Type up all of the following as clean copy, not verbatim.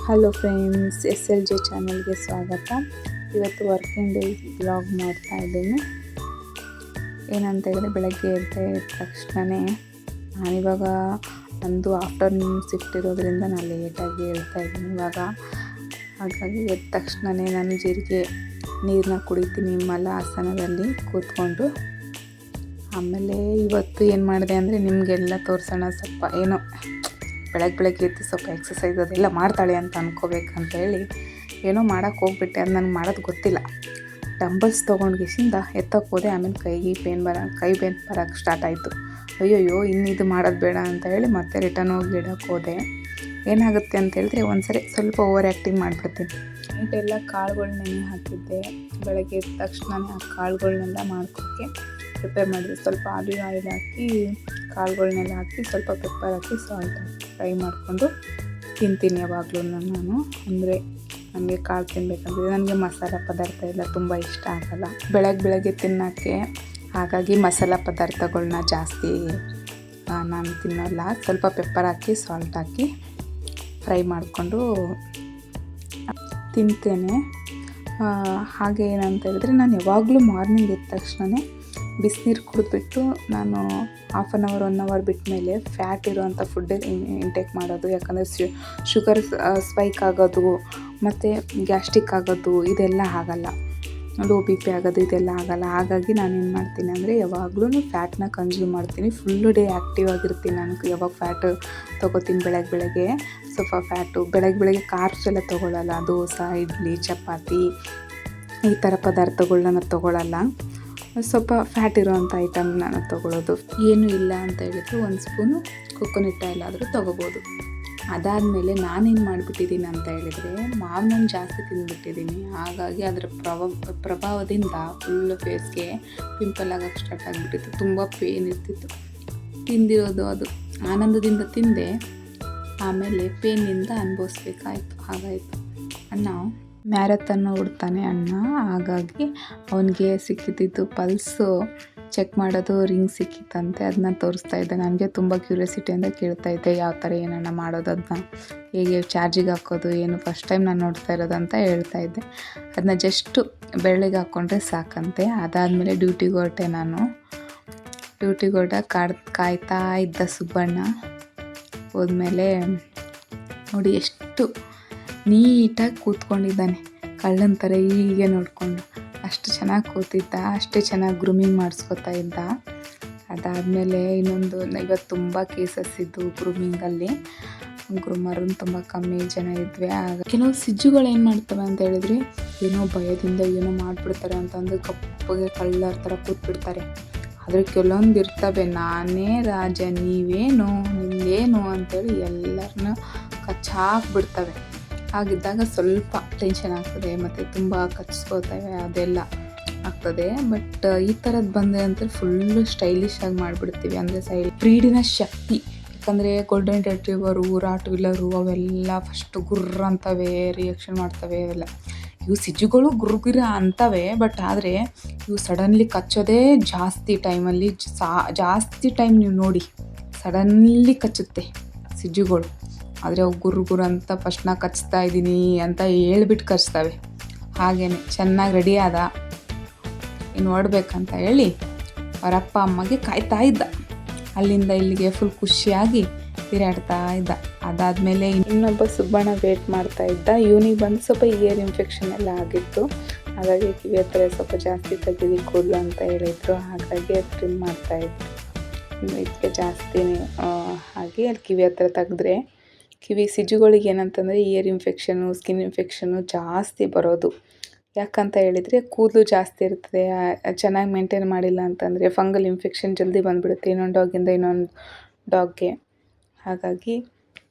Hello friends, SLJ ಚಾನಲ್ಗೆ ಸ್ವಾಗತ. ಇವತ್ತು ವರ್ಕಿಂಗ್ ಡೇ ವ್ಲಾಗ್ ಮಾಡ್ತಾ ಇದ್ದೀನಿ. ಏನಂತ ಹೇಳಿದ್ರೆ ಬೆಳಗ್ಗೆ ಎದ್ದ ತಕ್ಷಣವೇ ನಾನಿವಾಗ ನಂದು ಆಫ್ಟರ್ನೂನ್ ಶಿಫ್ಟ್ ಇರೋದ್ರಿಂದ ನಾನು ಲೇಟಾಗಿ ಹೇಳ್ತಾ ಇದ್ದೀನಿ ಇವಾಗ. ಹಾಗಾಗಿ ಎದ್ದ ತಕ್ಷಣವೇ ನಾನು ಜೀರಿಗೆ ನೀರನ್ನ ಕುಡಿತೀನಿ ಮಲಾಸನದಲ್ಲಿ ಕೂತ್ಕೊಂಡು. ಆಮೇಲೆ ಇವತ್ತು ಏನು ಮಾಡಿದೆ ಅಂದರೆ ನಿಮಗೆಲ್ಲ ತೋರಿಸೋಣ, ಸ್ವಲ್ಪ ಏನೋ ಬೆಳಗ್ಗೆ ಎದ್ದು ಸ್ವಲ್ಪ ಎಕ್ಸಸೈಸ್ ಅದೆಲ್ಲ ಮಾಡ್ತಾಳೆ ಅಂತ ಅಂದ್ಕೋಬೇಕಂತ ಹೇಳಿ ಏನೋ ಮಾಡೋಕ್ಕೆ ಹೋಗ್ಬಿಟ್ಟೆ. ಅದು ನನಗೆ ಮಾಡೋದು ಗೊತ್ತಿಲ್ಲ. ಡಂಬಲ್ಸ್ ತೊಗೊಂಡು ಗಿಸಿಂದ ಎತ್ತಕ್ಕೆ ಹೋದೆ. ಆಮೇಲೆ ಕೈ ಬೇನ್ ಬರೋಕ್ಕೆ ಸ್ಟಾರ್ಟ್ ಆಯಿತು. ಅಯ್ಯೋಯ್ಯೋ ಇನ್ನಿದು ಮಾಡೋದು ಬೇಡ ಅಂತ ಹೇಳಿ ಮತ್ತೆ ರಿಟರ್ನ್ ಹೋಗಿ ಇಡೋಕ್ಕೆ ಹೋದೆ. ಏನಾಗುತ್ತೆ ಅಂತ ಹೇಳಿದ್ರೆ ಒಂದ್ಸರಿ ಸ್ವಲ್ಪ ಓವರ್ ಆ್ಯಕ್ಟಿಂಗ್ ಮಾಡಿಬಿಡ್ತೀನಿ. ನೈಟೆಲ್ಲ ಕಾಳುಗಳು ನೆನೆ ಹಾಕಿದ್ದೆ. ಬೆಳಗ್ಗೆ ಎದ್ದ ತಕ್ಷಣವೇ ಆ ಕಾಳುಗಳನ್ನೆಲ್ಲ ಮಾಡ್ಕೋಕ್ಕೆ ಪ್ರಿಪೇರ್ ಮಾಡಿದೆ. ಸ್ವಲ್ಪ ಆಲಿವ್ ಆಯಿಲ್ ಹಾಕಿ ಕಾಳುಗಳನ್ನೆಲ್ಲ ಹಾಕಿ ಸ್ವಲ್ಪ ಪೆಪ್ಪರ್ ಹಾಕಿ ಸಾಲ್ಟ್ ಹಾಕಿ ಫ್ರೈ ಮಾಡಿಕೊಂಡು ತಿಂತೀನಿ ಯಾವಾಗಲೂ ನಾನು. ಅಂದರೆ ನನಗೆ ಕಾಳು ತಿನ್ನಬೇಕಂದ್ರೆ ನನಗೆ ಮಸಾಲ ಪದಾರ್ಥ ಎಲ್ಲ ತುಂಬ ಇಷ್ಟ ಆಗಲ್ಲ ಬೆಳಗ್ಗೆ ತಿನ್ನೋಕ್ಕೆ. ಹಾಗಾಗಿ ಮಸಾಲ ಪದಾರ್ಥಗಳನ್ನ ಜಾಸ್ತಿ ನಾನು ತಿನ್ನೋಲ್ಲ. ಸ್ವಲ್ಪ ಪೆಪ್ಪರ್ ಹಾಕಿ ಸಾಲ್ಟ್ ಹಾಕಿ ಫ್ರೈ ಮಾಡಿಕೊಂಡು ತಿಂತೇನೆ. ಹಾಗೆ ಏನಂತ ಹೇಳಿದ್ರೆ ನಾನು ಯಾವಾಗಲೂ ಮಾರ್ನಿಂಗ್ ಎದ್ದ ತಕ್ಷಣವೇ ಬಿಸಿನೀರು ಕುಡಿದ್ಬಿಟ್ಟು ನಾನು 1 ಅವರ್ ಬಿಟ್ಟ ಮೇಲೆ ಫ್ಯಾಟ್ ಇರೋವಂಥ ಫುಡ್ ಇಂಟೇಕ್ ಮಾಡೋದು. ಯಾಕಂದರೆ ಶುಗರ್ ಸ್ಪೈಕ್ ಆಗೋದು ಮತ್ತು ಗ್ಯಾಸ್ಟ್ರಿಕ್ ಆಗೋದು ಇದೆಲ್ಲ ಆಗಲ್ಲ, ಲೋ ಬಿ ಪಿ ಆಗೋದು ಇದೆಲ್ಲ ಆಗಲ್ಲ. ಹಾಗಾಗಿ ನಾನೇನು ಮಾಡ್ತೀನಿ ಅಂದರೆ ಯಾವಾಗಲೂ ಫ್ಯಾಟ್ನ ಕನ್ಸ್ಯೂಮ್ ಮಾಡ್ತೀನಿ. ಫುಲ್ಲು ಡೇ ಆ್ಯಕ್ಟಿವ್ ಆಗಿರ್ತೀನಿ. ನಾನು ಯಾವಾಗ ಫ್ಯಾಟ್ ತೊಗೋತೀನಿ ಬೆಳಗ್ಗೆ ಸ್ವಲ್ಪ ಫ್ಯಾಟು ಬೆಳಗ್ಗೆ ಕಾರ್ಬ್ಸ್ ಎಲ್ಲ ತೊಗೊಳ್ಳಲ್ಲ. ದೋಸೆ, ಇಡ್ಲಿ, ಚಪಾತಿ ಈ ಥರ ಪದಾರ್ಥಗಳನ್ನ ತೊಗೊಳ್ಳಲ್ಲ. ಸ್ವಲ್ಪ ಫ್ಯಾಟ್ ಇರೋವಂಥ ಐಟಮ್ ನಾನು ತೊಗೊಳ್ಳೋದು. ಏನೂ ಇಲ್ಲ ಅಂತ ಹೇಳಿದ್ರೆ 1 ಸ್ಪೂನು ಕೊಕೊನಟ್ ಆಯಿಲ್ ಆದರೂ ತೊಗೋಬೋದು. ಅದಾದಮೇಲೆ ನಾನೇನು ಮಾಡಿಬಿಟ್ಟಿದ್ದೀನಿ ಅಂತ ಹೇಳಿದರೆ ಮಾವಿನಣ್ಣು ಜಾಸ್ತಿ ತಿಂದುಬಿಟ್ಟಿದ್ದೀನಿ. ಹಾಗಾಗಿ ಅದರ ಪ್ರಭಾವದಿಂದ ಫುಲ್ಲು ಫೇಸ್ಗೆ ಪಿಂಪಲ್ ಆಗೋಕ್ಕೆ ಸ್ಟಾರ್ಟ್ ಆಗಿಬಿಟ್ಟಿತ್ತು. ತುಂಬ ಪೇನ್ ಇರ್ತಿತ್ತು. ತಿಂದಿರೋದು ಅದು ಆನಂದದಿಂದ ತಿಂದೆ, ಆಮೇಲೆ ಪೇನಿಂದ ಅನುಭವಿಸ್ಬೇಕಾಯ್ತು. ಹಾಗಾಯಿತು. ಅಣ್ಣ ಮ್ಯಾರಥಾನ್ ಓಡ್ತಾನೆ ಅಣ್ಣ. ಹಾಗಾಗಿ ಅವನಿಗೆ ಸಿಕ್ಕಿದ್ದು ಪಲ್ಸು ಚೆಕ್ ಮಾಡೋದು ರಿಂಗ್ ಸಿಕ್ಕಿತ್ತಂತೆ. ಅದನ್ನ ತೋರಿಸ್ತಾ ಇದ್ದೆ. ನನಗೆ ತುಂಬ ಕ್ಯೂರಿಯಾಸಿಟಿಯಿಂದ ಕೇಳ್ತಾ ಇದ್ದೆ ಯಾವ ಥರ ಏನಣ್ಣ ಮಾಡೋದು, ಅದನ್ನ ಹೇಗೆ ಚಾರ್ಜಿಗೆ ಹಾಕೋದು ಏನು, ಫಸ್ಟ್ ಟೈಮ್ ನಾನು ನೋಡ್ತಾ ಇರೋದಂತ ಹೇಳ್ತಾ ಇದ್ದೆ. ಅದನ್ನ ಜಸ್ಟು ಬೆರಳಿಗೆ ಹಾಕ್ಕೊಂಡ್ರೆ ಸಾಕಂತೆ. ಅದಾದಮೇಲೆ ಡ್ಯೂಟಿಗೆ ಹೊರಟೆ ನಾನು. ಡ್ಯೂಟಿಗೆ ಹೊರಟಾಗ ಕಾಯ್ತಾ ಇದ್ದ ಸುಬ್ಬಣ್ಣ ಹೋದ್ಮೇಲೆ ನೋಡಿ ಎಷ್ಟು ನೀಟಾಗಿ ಕೂತ್ಕೊಂಡಿದ್ದಾನೆ, ಕಳ್ಳನ ಥರ ಹೀಗೆ ನೋಡಿಕೊಂಡು. ಅಷ್ಟು ಚೆನ್ನಾಗಿ ಕೂತಿದ್ದ, ಅಷ್ಟೇ ಚೆನ್ನಾಗಿ ಗ್ರೂಮಿಂಗ್ ಮಾಡಿಸ್ಕೊತಾ ಇದ್ದ. ಅದಾದಮೇಲೆ ಇನ್ನೊಂದು ಇವತ್ತು ತುಂಬ ಕೇಸಸ್ ಇದ್ದು ಗ್ರೂಮಿಂಗಲ್ಲಿ. ಗ್ರೂಮರನ್ನು ತುಂಬ ಕಮ್ಮಿ ಜನ ಇದ್ವಿ. ಆಗ ಕೆಲವು ಸಿಜ್ಜುಗಳು ಏನು ಮಾಡ್ತವೆ ಅಂತ ಹೇಳಿದ್ರೆ ಏನೋ ಭಯದಿಂದ ಏನೋ ಮಾಡಿಬಿಡ್ತಾರೆ ಅಂತಂದು ಕಪ್ಪಗೆ ಕಳ್ಳರ ಥರ ಕೂತ್ಬಿಡ್ತಾರೆ. ಆದರೆ ಕೆಲವೊಂದು ಇರ್ತವೆ, ನಾನೇ ರಾಜ ನೀವೇನು ನಿಮ್ದೇನು ಅಂತೇಳಿ ಎಲ್ಲರನ್ನ ಕಚ್ಚಾಕ್ಬಿಡ್ತವೆ. ಹಾಗಿದ್ದಾಗ ಸ್ವಲ್ಪ ಟೆನ್ಷನ್ ಆಗ್ತದೆ ಮತ್ತು ತುಂಬ ಕಚ್ಕೋತವೆ, ಅದೆಲ್ಲ ಆಗ್ತದೆ. ಬಟ್ ಈ ಥರದ್ದು ಬಂದೆ ಅಂತ ಫುಲ್ಲು ಸ್ಟೈಲಿಶ್ ಆಗಿ ಮಾಡಿಬಿಡ್ತೀವಿ. ಅಂದರೆ ಬ್ರೀಡಿನ ಶಕ್ತಿ. ಯಾಕಂದರೆ ಗೋಲ್ಡನ್ ರೆಟ್ರೀವರು, ರಾಟ್ ವಿಲ್ಲರು ಅವೆಲ್ಲ ಫಸ್ಟು ಗುರ್ರ ಅಂತವೆ, ರಿಯಾಕ್ಷನ್ ಮಾಡ್ತವೆ ಅವೆಲ್ಲ. ಇವು ಸಿಜ್ಜುಗಳು ಗುರುಗಿರ ಅಂತವೆ. ಬಟ್ ಆದರೆ ಇವು ಸಡನ್ಲಿ ಕಚ್ಚೋದೇ ಜಾಸ್ತಿ ಟೈಮಲ್ಲಿ. ಜಾಸ್ತಿ ಟೈಮ್ ನೀವು ನೋಡಿ ಸಡನ್ಲಿ ಕಚ್ಚುತ್ತೆ ಸಿಜ್ಜುಗಳು. ಆದರೆ ಅವು ಗುರು ಅಂತ ಫಸ್ಟ್ ನಾ ಕಚ್ತಾ ಇದ್ದೀನಿ ಅಂತ ಹೇಳ್ಬಿಟ್ಟು ಕಚ್ತವೆ. ಹಾಗೇನೆ ಚೆನ್ನಾಗಿ ರೆಡಿ ಆದ, ಇನ್ನು ಹೊರಡ್ಬೇಕಂತ ಹೇಳಿ ಅವ್ರ ಅಪ್ಪ ಅಮ್ಮಗೆ ಕಾಯ್ತಾ ಇದ್ದ. ಅಲ್ಲಿಂದ ಇಲ್ಲಿಗೆ ಫುಲ್ ಖುಷಿಯಾಗಿ ತಿರುಗಾಡ್ತಾ ಇದ್ದ. ಅದಾದಮೇಲೆ ಇನ್ನೊಬ್ಬ ಸುಬ್ಬಣ್ಣ ವೇಟ್ ಮಾಡ್ತಾ ಇದ್ದ. ಇವನಿಗೆ ಬಂದು ಸ್ವಲ್ಪ ಇಯರ್ ಇನ್ಫೆಕ್ಷನ್ ಎಲ್ಲ ಆಗಿತ್ತು. ಹಾಗಾಗಿ ಕಿವಿ ಹತ್ರ ಸ್ವಲ್ಪ ಜಾಸ್ತಿ ತೆಗೀರಿ ಕೂದಲು ಅಂತ ಹೇಳಿದರು. ಹಾಗಾಗಿ ಟ್ರಿಮ್ ಮಾಡ್ತಾಯಿದ್ರು. ಇದಕ್ಕೆ ಜಾಸ್ತಿನೇ ಹಾಗೆ ಅಲ್ಲಿ ಕಿವಿ ಹತ್ರ ತೆಗೆದ್ರೆ ಕಿವಿ ಸಿಜ್ಜುಗಳಿಗೆ ಏನಂತಂದರೆ ಇಯರ್ ಇನ್ಫೆಕ್ಷನು, ಸ್ಕಿನ್ ಇನ್ಫೆಕ್ಷನು ಜಾಸ್ತಿ ಬರೋದು. ಯಾಕಂತ ಹೇಳಿದರೆ ಕೂದಲು ಜಾಸ್ತಿ ಇರ್ತದೆ, ಚೆನ್ನಾಗಿ ಮೇಂಟೈನ್ ಮಾಡಿಲ್ಲ ಅಂತಂದರೆ ಫಂಗಲ್ ಇನ್ಫೆಕ್ಷನ್ ಜಲ್ದಿ ಬಂದುಬಿಡುತ್ತೆ ಇನ್ನೊಂದು ಡಾಗಿಂದ ಇನ್ನೊಂದು ಡಾಗ್ಗೆ. ಹಾಗಾಗಿ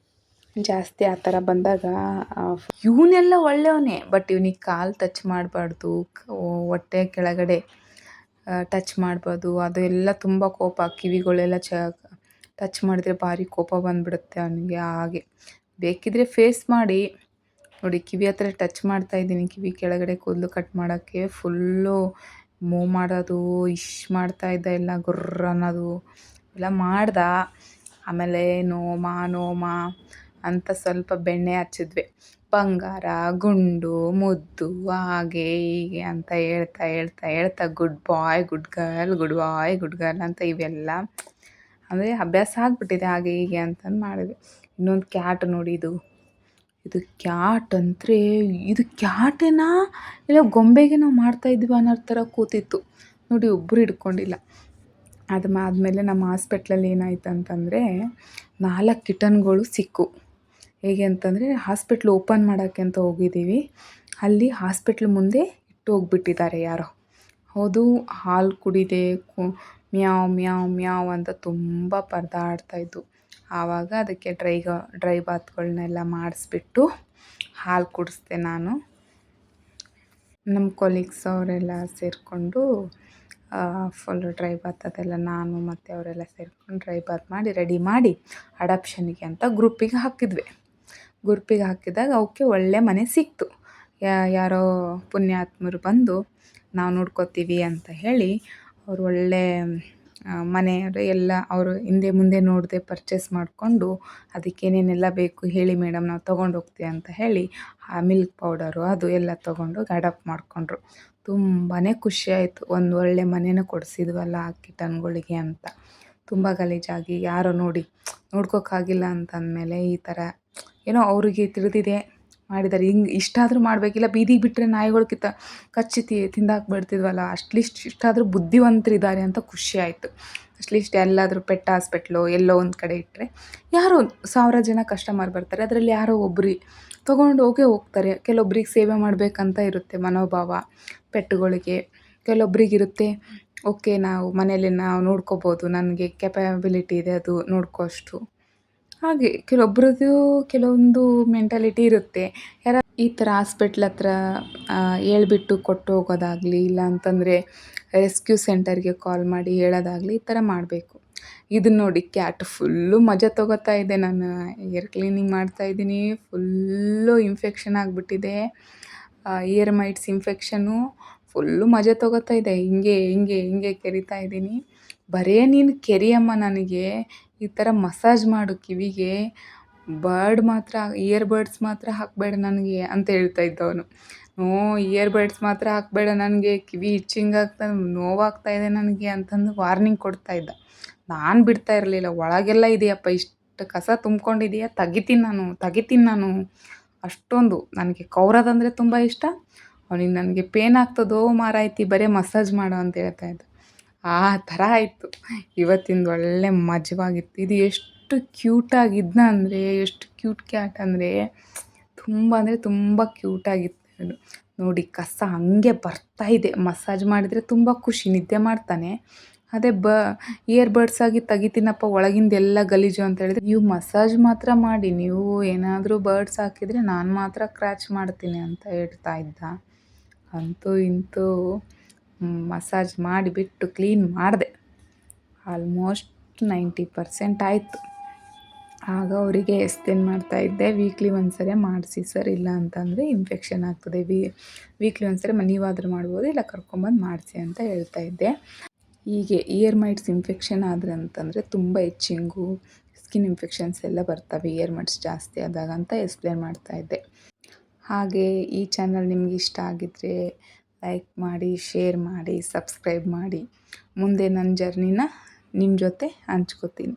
ಜಾಸ್ತಿ ಆ ಥರ ಬಂದಾಗ ಇವನೆಲ್ಲ ಒಳ್ಳೆಯವನೇ, ಬಟ್ ಇವನಿಗೆ ಕಾಲು ಟಚ್ ಮಾಡಬಾರ್ದು, ಹೊಟ್ಟೆ ಕೆಳಗಡೆ ಟಚ್ ಮಾಡ್ಬೋದು. ಅದೆಲ್ಲ ತುಂಬ ಕೋಪ. ಕಿವಿಗಳೆಲ್ಲ ಟಚ್ ಮಾಡಿದ್ರೆ ಭಾರಿ ಕೋಪ ಬಂದುಬಿಡುತ್ತೆ ಅವನಿಗೆ. ಹಾಗೆ ಬೇಕಿದ್ರೆ ಫೇಸ್ ಮಾಡಿ ನೋಡಿ, ಕಿವಿ ಹತ್ರ ಟಚ್ ಮಾಡ್ತಾಯಿದ್ದೀನಿ. ಕಿವಿ ಕೆಳಗಡೆ ಕೂದಲು ಕಟ್ ಮಾಡೋಕ್ಕೆ ಫುಲ್ಲು ಮೂವ್ ಮಾಡೋದು, ಮಾಡ್ತಾಯಿದ್ದ, ಎಲ್ಲ ಗುರ್ರ ಅನ್ನೋದು ಎಲ್ಲ ಮಾಡ್ದ. ಆಮೇಲೆ ನೋಮ ಅಂತ ಸ್ವಲ್ಪ ಬೆಣ್ಣೆ ಹಚ್ಚಿದ್ವಿ. ಬಂಗಾರ, ಗುಂಡು, ಮುದ್ದು, ಹಾಗೆ ಹೀಗೆ ಅಂತ ಹೇಳ್ತಾ ಹೇಳ್ತಾ ಹೇಳ್ತಾ ಗುಡ್ ಬಾಯ್, ಗುಡ್ ಗರ್ಲ್, ಗುಡ್ ಬಾಯ್, ಗುಡ್ ಗರ್ಲ್ ಅಂತ ಇವೆಲ್ಲ ಅಂದರೆ ಅಭ್ಯಾಸ ಆಗಿಬಿಟ್ಟಿದೆ ಹಾಗೆ ಹೀಗೆ ಅಂತಂದು ಮಾಡಿದ್ವಿ. ಇನ್ನೊಂದು ಕ್ಯಾಟ್ ನೋಡಿ ಇದು ಕ್ಯಾಟ್ ಅಂದರೆ ಇದು ಕ್ಯಾಟೇನಾ ಇಲ್ಲ ಗೊಂಬೆಗೆ ನಾವು ಮಾಡ್ತಾಯಿದ್ವಿ ಅನ್ನೋ ಥರ ಕೂತಿತ್ತು ನೋಡಿ, ಒಬ್ಬರು ಹಿಡ್ಕೊಂಡಿಲ್ಲ. ಆದಮೇಲೆ ನಮ್ಮ ಹಾಸ್ಪಿಟ್ಲಲ್ಲಿ ಏನಾಯ್ತು ಅಂತಂದರೆ 4 ಕಿಟನ್ಗಳು ಸಿಕ್ಕು. ಹೇಗೆ ಅಂತಂದರೆ ಹಾಸ್ಪಿಟ್ಲ್ ಓಪನ್ ಮಾಡೋಕ್ಕೆ ಅಂತ ಹೋಗಿದ್ದೀವಿ, ಅಲ್ಲಿ ಹಾಸ್ಪಿಟ್ಲ್ ಮುಂದೆ ಇಟ್ಟು ಹೋಗ್ಬಿಟ್ಟಿದ್ದಾರೆ ಯಾರೋ. ಹೌದು, ಹಾಲು ಕುಡಿದೆ ಮ್ಯಾವ್ ಮ್ಯಾವ್ ಮ್ಯಾವ್ ಅಂತ ತುಂಬ ಪರದಾಡ್ತಾಯಿದ್ವು. ಆವಾಗ ಅದಕ್ಕೆ ಡ್ರೈ ಬಾತ್ಗಳನ್ನೆಲ್ಲ ಮಾಡಿಸ್ಬಿಟ್ಟು ಹಾಲು ಕುಡಿಸ್ದೆ ನಾನು. ನಮ್ಮ ಕೊಲೀಗ್ಸ್ ಅವರೆಲ್ಲ ಸೇರಿಕೊಂಡು ಫುಲ್ಲು ಡ್ರೈ ಬಾತ್ ಅದೆಲ್ಲ ನಾನು ಮತ್ತು ಅವರೆಲ್ಲ ಸೇರ್ಕೊಂಡು ಡ್ರೈ ಬಾತ್ ಮಾಡಿ ರೆಡಿ ಮಾಡಿ ಅಡಾಪ್ಷನ್ಗೆ ಅಂತ ಗ್ರೂಪಿಗೆ ಹಾಕಿದ್ವಿ. ಗ್ರೂಪಿಗೆ ಹಾಕಿದಾಗ ಅವಕ್ಕೆ ಒಳ್ಳೆ ಮನೆ ಸಿಕ್ತು. ಯಾರೋ ಪುಣ್ಯಾತ್ಮರು ಬಂದು ನಾವು ನೋಡ್ಕೋತೀವಿ ಅಂತ ಹೇಳಿ ಅವರು ಒಳ್ಳೆ ಮನೆ ಎಲ್ಲ ಅವರು ಹಿಂದೆ ಮುಂದೆ ನೋಡದೆ ಪರ್ಚೇಸ್ ಮಾಡಿಕೊಂಡು ಅದಕ್ಕೇನೇನೆಲ್ಲ ಬೇಕು ಹೇಳಿ ಮೇಡಮ್ ನಾವು ತೊಗೊಂಡು ಹೋಗ್ತೀವಿ ಅಂತ ಹೇಳಿ ಆ ಮಿಲ್ಕ್ ಪೌಡರು ಅದು ಎಲ್ಲ ತೊಗೊಂಡೋಗಿ ಅಡಾಪ್ಟ್ ಮಾಡಿಕೊಂಡ್ರು. ತುಂಬಾ ಖುಷಿಯಾಯಿತು, ಒಂದು ಒಳ್ಳೆ ಮನೇನ ಕೊಡಿಸಿದ್ವಲ್ಲ ಆ ಕಿಟನ್ಗಳಿಗೆ ಅಂತ. ತುಂಬ ಗಲೀಜಾಗಿ ಯಾರೋ ನೋಡ್ಕೋಕ್ಕಾಗಿಲ್ಲ ಅಂತಂದಮೇಲೆ ಈ ಥರ ಏನೋ ಅವರಿಗೆ ತಿಳಿದಿದೆ ಮಾಡಿದ್ದಾರೆ. ಇಷ್ಟಾದರೂ ಮಾಡಬೇಕಿಲ್ಲ, ಬೀದಿಗೆ ಬಿಟ್ಟರೆ ನಾಯಿಗಳು ಕಚ್ಚಿ ತಿಂದಾಕ್ಬಿಡ್ತಿದ್ವಲ್ಲ, ಅಟ್ಲೀಸ್ಟ್ ಇಷ್ಟಾದರೂ ಬುದ್ಧಿವಂತರಿದ್ದಾರೆ ಅಂತ ಖುಷಿ ಆಯಿತು. ಅಟ್ಲೀಸ್ಟ್ ಎಲ್ಲಾದರೂ ಪೆಟ್ ಹಾಸ್ಪಿಟ್ಲು ಎಲ್ಲೋ ಒಂದು ಕಡೆ ಇಟ್ಟರೆ ಯಾರೋ 1000 ಜನ ಕಸ್ಟಮರ್ ಬರ್ತಾರೆ, ಅದರಲ್ಲಿ ಯಾರೋ ಒಬ್ಬರು ತೊಗೊಂಡು ಹೋಗ್ತಾರೆ. ಕೆಲವೊಬ್ರಿಗೆ ಸೇವೆ ಮಾಡಬೇಕಂತ ಇರುತ್ತೆ ಮನೋಭಾವ ಪೆಟ್ಟುಗಳಿಗೆ, ಕೆಲವೊಬ್ರಿಗಿರುತ್ತೆ ಓಕೆ ನಾವು ಮನೇಲಿ ನಾವು ನೋಡ್ಕೋಬೋದು, ನನಗೆ ಕೆಪಬಿಲಿಟಿ ಇದೆ ಅದು ನೋಡ್ಕೋಷ್ಟು. ಹಾಗೆ ಕೆಲವೊಬ್ರದ್ದು ಕೆಲವೊಂದು ಮೆಂಟಾಲಿಟಿ ಇರುತ್ತೆ. ಈ ಥರ ಹಾಸ್ಪಿಟ್ಲ್ ಹತ್ರ ಹೇಳ್ಬಿಟ್ಟು ಕೊಟ್ಟು ಹೋಗೋದಾಗಲಿ, ಇಲ್ಲ ಅಂತಂದರೆ ರೆಸ್ಕ್ಯೂ ಸೆಂಟರ್ಗೆ ಕಾಲ್ ಮಾಡಿ ಹೇಳೋದಾಗಲಿ, ಈ ಥರ ಮಾಡಬೇಕು. ಇದನ್ನ ನೋಡಿ ಕ್ಯಾಟ್ ಫುಲ್ಲು ಮಜಾ ತೊಗೋತಾ ಇದೆ. ನಾನು ಏರ್ ಕ್ಲೀನಿಂಗ್ ಮಾಡ್ತಾಯಿದ್ದೀನಿ, ಫುಲ್ಲು ಇನ್ಫೆಕ್ಷನ್ ಆಗಿಬಿಟ್ಟಿದೆ, ಇಯರ್ ಮೈಟ್ಸ್ ಇನ್ಫೆಕ್ಷನ್ನು. ಫುಲ್ಲು ಮಜಾ ತೊಗೋತಾ ಇದೆ, ಹಿಂಗೆ ಕೆರಿತಾ ಇದ್ದೀನಿ. ಬರೇ ನೀನು ಕೆರಿಯಮ್ಮ, ನನಗೆ ಈ ಥರ ಮಸಾಜ್ ಮಾಡು ಕಿವಿಗೆ, ಇಯರ್ ಬಡ್ಸ್ ಮಾತ್ರ ಹಾಕಬೇಡ ನನಗೆ ಅಂತ ಹೇಳ್ತಾ ಇದ್ದವನು. ಇಯರ್ ಬಡ್ಸ್ ಮಾತ್ರ ಹಾಕಬೇಡ ನನಗೆ, ಕಿವಿ ಇಚ್ಚಿಂಗ್ ನೋವಾಗ್ತಾ ಇದೆ ನನಗೆ ಅಂತಂದು ವಾರ್ನಿಂಗ್ ಕೊಡ್ತಾ ಇದ್ದ. ನಾನು ಬಿಡ್ತಾ ಇರಲಿಲ್ಲ. ಒಳಗೆಲ್ಲ ಇದೆಯಪ್ಪ, ಇಷ್ಟು ಕಸ ತುಂಬ್ಕೊಂಡಿದೆಯಾ, ತೆಗಿತೀನಿ ನಾನು ಅಷ್ಟೊಂದು. ನನಗೆ ಕೌರೋದಂದರೆ ತುಂಬ ಇಷ್ಟ. ಅವನಿಗೆ ನನಗೆ ಪೇನ್ ಆಗ್ತದೋ ಮಾರಾಯ್ತಿ, ಬರೀ ಮಸಾಜ್ ಮಾಡು ಅಂತ ಹೇಳ್ತಾ ಇದ್ದ. ಆ ಥರ ಆಯಿತು ಇವತ್ತಿಂದು, ಒಳ್ಳೆ ಮಜವಾಗಿತ್ತು. ಇದು ಎಷ್ಟು ಕ್ಯೂಟಾಗಿದ್ನ ಅಂದರೆ, ಎಷ್ಟು ಕ್ಯೂಟ್ ಕ್ಯಾಟ್ ಅಂದರೆ ತುಂಬ ಕ್ಯೂಟಾಗಿತ್ತು ಇದು. ನೋಡಿ ಕಸ ಹಾಗೆ ಬರ್ತಾಯಿದೆ, ಮಸಾಜ್ ಮಾಡಿದರೆ ತುಂಬ ಖುಷಿ, ನಿದ್ದೆ ಮಾಡ್ತಾನೆ. ಅದೇ ಇಯರ್ ಬಡ್ಸ್ ಆಗಿ ತೆಗಿತೀನಪ್ಪ ಒಳಗಿಂದೆಲ್ಲ ಗಲೀಜು ಅಂತ ಹೇಳಿದ್ರೆ, ನೀವು ಮಸಾಜ್ ಮಾತ್ರ ಮಾಡಿ, ನೀವು ಏನಾದರೂ ಬರ್ಡ್ಸ್ ಹಾಕಿದರೆ ನಾನು ಮಾತ್ರ ಕ್ರ್ಯಾಚ್ ಮಾಡ್ತೀನಿ ಅಂತ ಹೇಳ್ತಾ ಇದ್ದ. ಅಂತೂ ಇಂತೂ ಮಸಾಜ್ ಮಾಡಿಬಿಟ್ಟು ಕ್ಲೀನ್ ಮಾಡಿದೆ. ಆಲ್ಮೋಸ್ಟ್ 90% ಆಯಿತು. ಆಗ ಅವರಿಗೆ ಎಕ್ಸ್ಪ್ಲೇನ್ ಮಾಡ್ತಾಯಿದ್ದೆ, ವೀಕ್ಲಿ ಒಂದ್ಸರಿ ಮಾಡಿಸಿ ಸರ್, ಇಲ್ಲ ಅಂತಂದರೆ ಇನ್ಫೆಕ್ಷನ್ ಆಗ್ತದೆ, ವೀಕ್ಲಿ ಒಂದ್ಸರಿ ನೀವಾದರೂ ಮಾಡ್ಬೋದು, ಇಲ್ಲ ಕರ್ಕೊಂಬಂದು ಮಾಡಿಸಿ ಅಂತ ಹೇಳ್ತಾ ಇದ್ದೆ. ಹೀಗೆ ಇಯರ್ ಮೈಟ್ಸ್ ಇನ್ಫೆಕ್ಷನ್ ಆದರೆ ಅಂತಂದರೆ ತುಂಬ ಇಚ್ಚಿಂಗು, ಸ್ಕಿನ್ ಇನ್ಫೆಕ್ಷನ್ಸ್ ಎಲ್ಲ ಬರ್ತವೆ ಇಯರ್ ಮೈಟ್ಸ್ ಜಾಸ್ತಿ ಆದಾಗ ಅಂತ ಎಕ್ಸ್ಪ್ಲೇನ್ ಮಾಡ್ತಾಯಿದ್ದೆ. ಹಾಗೆ ಈ ಚಾನಲ್ ನಿಮ್ಗೆ ಇಷ್ಟ ಆಗಿದ್ದರೆ ಲೈಕ್ ಮಾಡಿ, ಶೇರ್ ಮಾಡಿ, ಸಬ್ಸ್ಕ್ರೈಬ್ ಮಾಡಿ. ಮುಂದೆ ನನ್ನ ಜರ್ನಿನ ನಿಮ್ಮ ಜೊತೆ ಹಂಚ್ಕೋತೀನಿ.